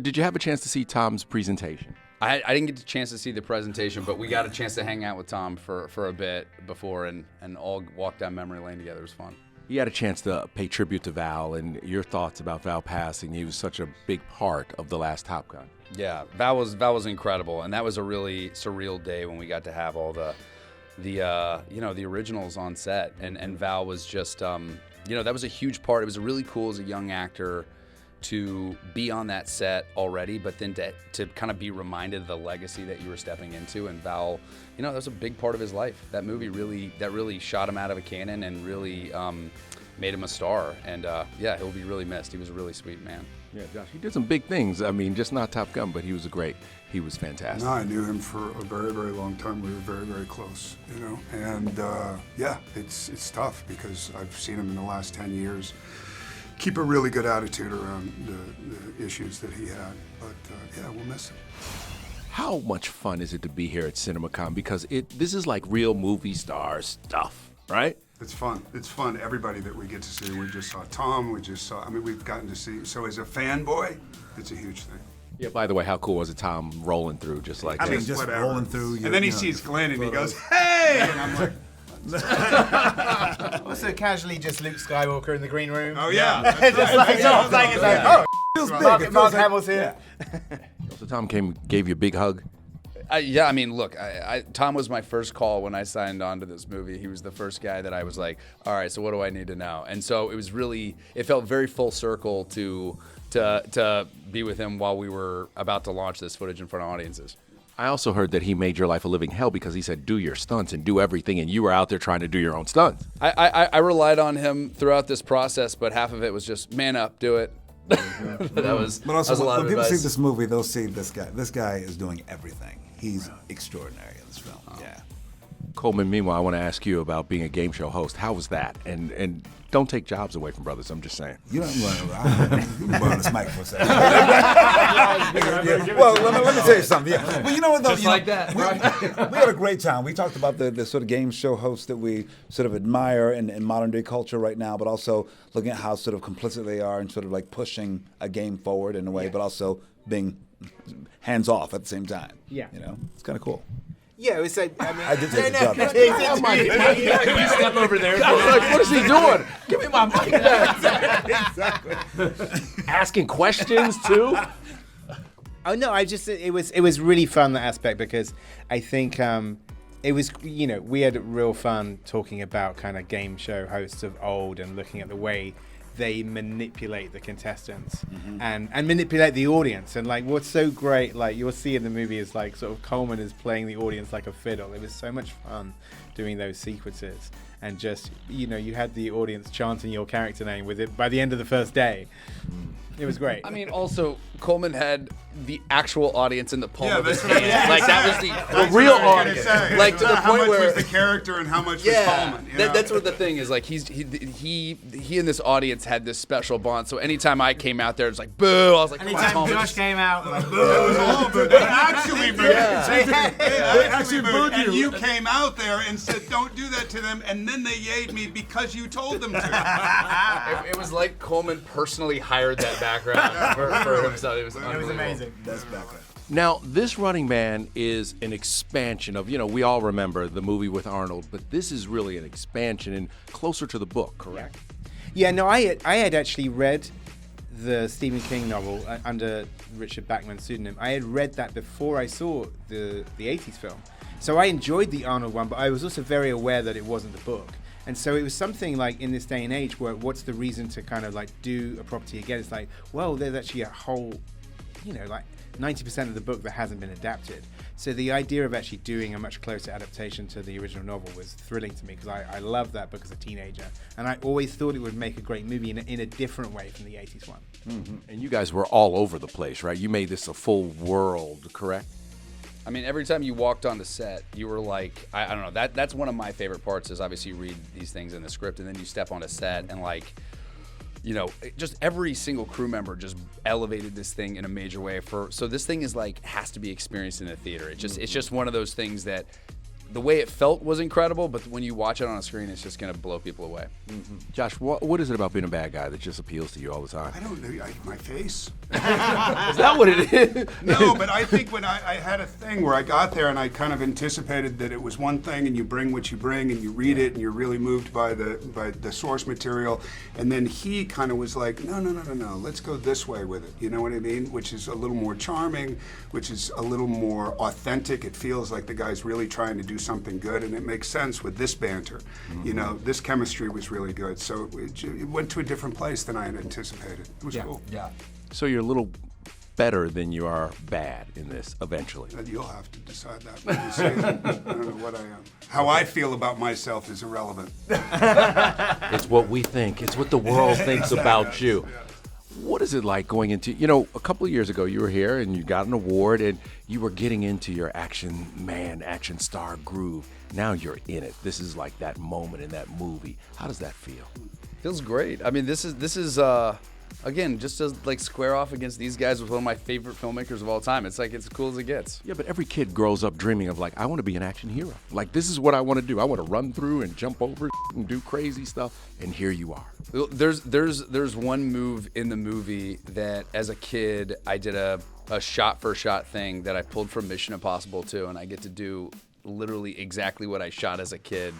did you have a chance to see Tom's presentation? I didn't get the chance to see the presentation, but we got a chance to hang out with Tom for a bit before and all walk down memory lane together. It was fun. You had a chance to pay tribute to Val and your thoughts about Val passing. He was such a big part of the last Top Gun. Yeah, Val was incredible, and that was a really surreal day when we got to have all the originals on set, and Val was just that was a huge part. It was really cool as a young actor to be on that set already, but then to kind of be reminded of the legacy that you were stepping into. And Val, that was a big part of his life. That movie really shot him out of a cannon and really made him a star. And he'll be really missed. He was a really sweet man. Yeah, Josh, he did some big things. I mean, just not Top Gun, but he was fantastic. No, I knew him for a very, very long time. We were very, very close, And it's tough because I've seen him in the last 10 years keep a really good attitude around the issues that he had. But we'll miss him. How much fun is it to be here at CinemaCon? Because this is like real movie star stuff, right? It's fun. It's fun. Everybody that we get to see. We just saw Tom. We've gotten to see. So as a fanboy, it's a huge thing. Yeah, by the way, how cool was it, Tom rolling through just like this? Just whatever. Rolling through. And then he sees Glen and he goes, "Hey!" And I'm like, Also, casually, just Luke Skywalker in the green room. "Oh yeah." Mark Hamill's here. So Tom gave you a big hug. Look, Tom was my first call when I signed on to this movie. He was the first guy that I was like, all right, so what do I need to know? And so it felt very full circle to be with him while we were about to launch this footage in front of audiences. I also heard that he made your life a living hell because he said, do your stunts and do everything, and you were out there trying to do your own stunts. I relied on him throughout this process, but half of it was just, man up, do it. But also, when people see this movie, they'll see this guy. This guy is doing everything. He's extraordinary in this film. Yeah. Colman, meanwhile, I want to ask you about being a game show host. How was that? And don't take jobs away from brothers. I'm just saying. You don't borrow this mic for a second. Well, let me tell you something. Yeah. Well, you know what? Though, just like that. We had a great time. We talked about the sort of game show hosts that we sort of admire in modern day culture right now, but also looking at how sort of complicit they are and sort of like pushing a game forward in a way, but also being hands off at the same time. Yeah. It's kind of cool. Yeah, it was like, I did take the job. Can you step over there? I was like, what is he doing? Give me my mic back. Exactly. Asking questions, too? Oh, no, it was really fun, that aspect, because I think it was, we had real fun talking about kind of game show hosts of old and looking at the way they manipulate the contestants and manipulate the audience. And like, what's so great, like you'll see in the movie, is like sort of Colman is playing the audience like a fiddle. It was so much fun doing those sequences, and just you had the audience chanting your character name with it by the end of the first day. It was great. I mean, also, Colman had the actual audience in the palm of his that's what hand. Like, that was The real audience. Like, to the how point much where was the character and how much was Colman? That's what the thing is. Like, he and this audience had this special bond. So anytime I came out there, it was like, boo. I was like, anytime Josh came out, like, boo. It was all boo. They actually booed. They actually booed you. And you came out there and said, don't do that to them, and then they yayed me because you told them to. It was like Colman personally hired that background for himself. It was amazing. That's background. Now, this Running Man is an expansion of, we all remember the movie with Arnold, but this is really an expansion and closer to the book, correct? Yeah, no, I had actually read the Stephen King novel under Richard Bachman's pseudonym. I had read that before I saw the 80s film. So I enjoyed the Arnold one, but I was also very aware that it wasn't the book. And so it was something like, in this day and age, where what's the reason to kind of like do a property again? It's like, well, there's actually a whole, like 90% of the book that hasn't been adapted. So the idea of actually doing a much closer adaptation to the original novel was thrilling to me, because I loved that book as a teenager. And I always thought it would make a great movie in a different way from the 80s one. Mm-hmm. And you guys were all over the place, right? You made this a full world, correct? I mean, every time you walked on the set, you were like, I don't know, that's one of my favorite parts, is obviously you read these things in the script and then you step on a set and like, just every single crew member just elevated this thing in a major way. So this thing is like, has to be experienced in a theater. It's just one of those things that the way it felt was incredible, but when you watch it on a screen, it's just gonna blow people away. Josh, what is it about being a bad guy that just appeals to you all the time? I don't know. My face. Is that what it is? No, but I think when I had a thing where I got there and I kind of anticipated that it was one thing, and you bring what you bring and you read it and you're really moved by the source material, and then he kind of was like, no, let's go this way with it. You know what I mean? Which is a little more charming, which is a little more authentic. It feels like the guy's really trying to do something good, and it makes sense with this banter. You know, this chemistry was really good. So it went to a different place than I had anticipated. It was cool. Yeah. So you're a little better than you are bad in this eventually. You'll have to decide that when you see it. I don't know what I am. How I feel about myself is irrelevant. It's what we think. It's what the world thinks about you. What is it like going into, a couple of years ago you were here and you got an award and you were getting into your action star groove. Now you're in it. This is like that moment in that movie. How does that feel? Feels great. I mean, this is again, just to like square off against these guys with one of my favorite filmmakers of all time. It's like, it's cool as it gets. Yeah, but every kid grows up dreaming of like, I want to be an action hero. Like, this is what I want to do. I want to run through and jump over and do crazy stuff. And here you are. There's one move in the movie that as a kid, I did a shot for shot thing that I pulled from Mission Impossible 2, and I get to do literally exactly what I shot as a kid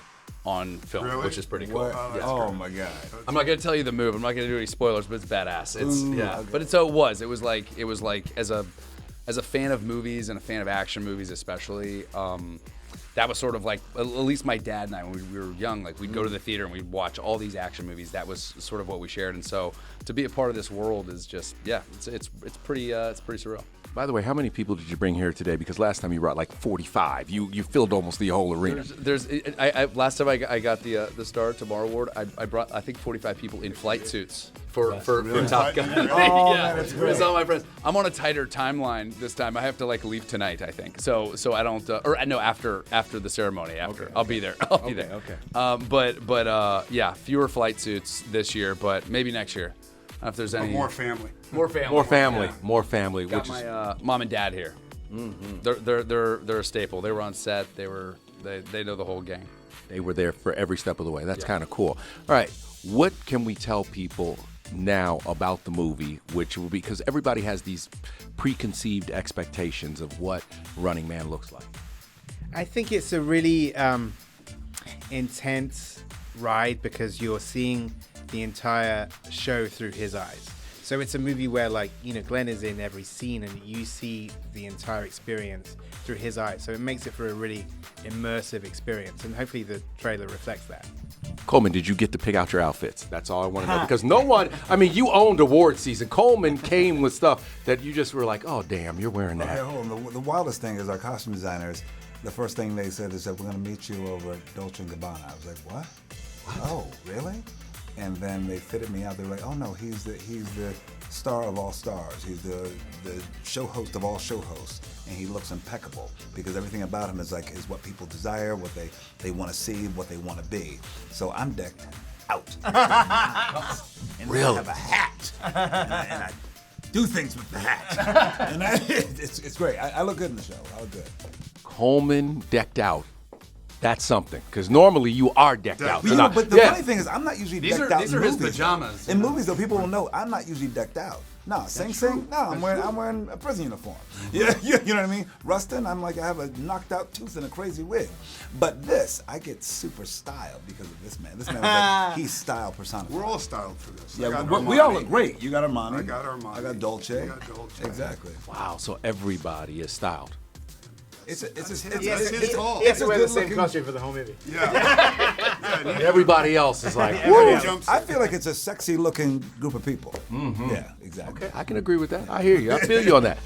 on film, Really? which is pretty cool. Oh my God. I'm not gonna tell you the move. I'm not gonna do any spoilers, but it's badass. It's okay. But so it was. It was like as a fan of movies and a fan of action movies especially. That was sort of like, at least my dad and I, when we were young, like we'd go to the theater and we'd watch all these action movies. That was sort of what we shared. And so to be a part of this world is just, it's pretty surreal. By the way, how many people did you bring here today? Because last time you brought like 45. You filled almost the whole arena. Last time I got the Star Tomorrow Award, I brought I think 45 people in flight suits for Top Gun. Oh, man, that's great. It's all my friends. I'm on a tighter timeline this time. I have to like leave tonight, I think. So I don't after the ceremony. I'll be there. I'll be there. Okay. Yeah, fewer flight suits this year, but maybe next year. If there's any More family. More family. More family. Got Which my mom and dad here. They're a staple. They were on set. They know the whole gang. they were there for every step of the way. That's kind of cool. All right, what can we tell people now about the movie, which will be, because everybody has these preconceived expectations of what Running Man looks like? I think it's a really intense ride because you're seeing the entire show through his eyes. So it's a movie where, like, you know, Glen is in every scene and you see the entire experience through his eyes. So it makes it for a really immersive experience, and hopefully the trailer reflects that. Colman, did you get to pick out your outfits? That's all I want to know, because no one, I mean, you owned award season. Colman came with stuff that you just were like, oh, damn, you're wearing that. Okay, hold on. The wildest thing is our costume designers, the first thing they said is that we're going to meet you over at Dolce & Gabbana. I was like, what? Oh, really? And then they fitted me out. They were like, oh no, he's the star of all stars. He's the show host of all show hosts, and he looks impeccable because everything about him is what people desire, what they want to see, what they want to be. So I'm decked out. And Really? I have a hat, and I do things with the hat. And it's great. I look good in the show. I look good. Colman decked out. That's something, because normally you are decked out. You know, but the funny thing is, I'm not usually decked out These in are his movies. pajamas. In movies, though, people will know I'm not usually decked out. No, Sing Sing, no, I'm wearing a prison uniform. Yeah, you know what I mean? Rustin, I have a knocked out tooth and a crazy wig. But this, I get super styled because of this man. This man was like, he's style personified. We're all styled for this. Yeah, we all look great. You got Armani. I got Armani. I got Dolce. I got Dolce. Exactly. Wow, so everybody is styled. It's his fault. He has to wear the same costume for the whole movie. Yeah. Everybody else is like, Woo! I feel like it's a sexy looking group of people. Mm-hmm. Yeah, exactly. I can agree with that. I hear you. I feel you on that.